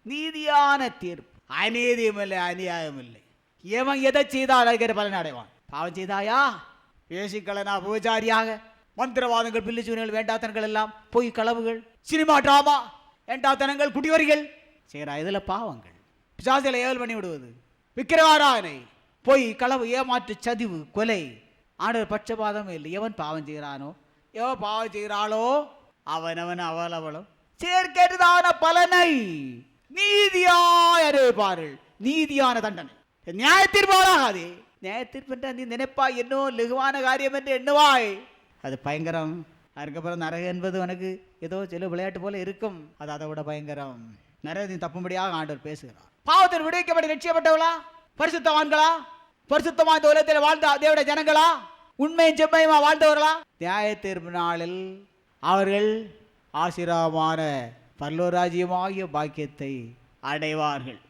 நீதியான தீர்ப்பு. அநீதியும் இல்லை, அநியாயம் இல்லை. எவன் எதை செய்தால் அதுக்கிற பலன் அடைவான். பாவம் செய்தாயா, பேசிக்கலனா பூஜாரியாக, மந்திரவாதங்கள், பில்லிச்சூனிகள், வேண்டாத்தனங்கள் எல்லாம், பொய் களவுகள், சினிமா டிராமா, வேண்டாத்தனங்கள், குடிவரிகள் செய்கிறா. இதில் பாவங்கள். பிசாசில ஏவல் பண்ணி விடுவது, விக்கிரவாராதனை, பொய், களவு, ஏமாற்று, சதிவு, கொலை. ஆண்டவர் பட்சபாதம் இல்லை. எவன் பாவம் செய்கிறானோ, எவன் பாவம் செய்கிறாளோ அவனவன் அவளவளும் சேர்க்கெடுதான பலனை நீதியாய் அறிவிப்பார்கள். நீதியான தண்டனை. நியாயத்தீர்ப்பாகாது. நியாயத்தீர்ப்பு நீ நினைப்பாய் என்னோ லகுவான காரியம் என்று எண்ணுவாய், அது பயங்கரம். அதுக்கப்புறம் நரகம் என்பது உனக்கு ஏதோ சில விளையாட்டு போல இருக்கும். அது அதை விட பயங்கரம். நரகத்தின் தப்பும்படியாக ஆண்டவர் பேசுகிறார். பாவத்தில் விடுவிக்கப்பட்டு ரட்சிக்கப்பட்டவளா, பரிசுத்தவான்களா, பரிசுத்தமா இந்த உலகத்தில் வாழ்ந்த தேவனுடைய ஜனங்களா, உண்மையும் செம்மையுமா வாழ்ந்தவர்களா, நியாய தீர்ப்பு நாளில் அவர்கள் ஆசீர்வாதமான பரலோக ராஜ்யமாகிய பாக்கியத்தை அடைவார்கள்.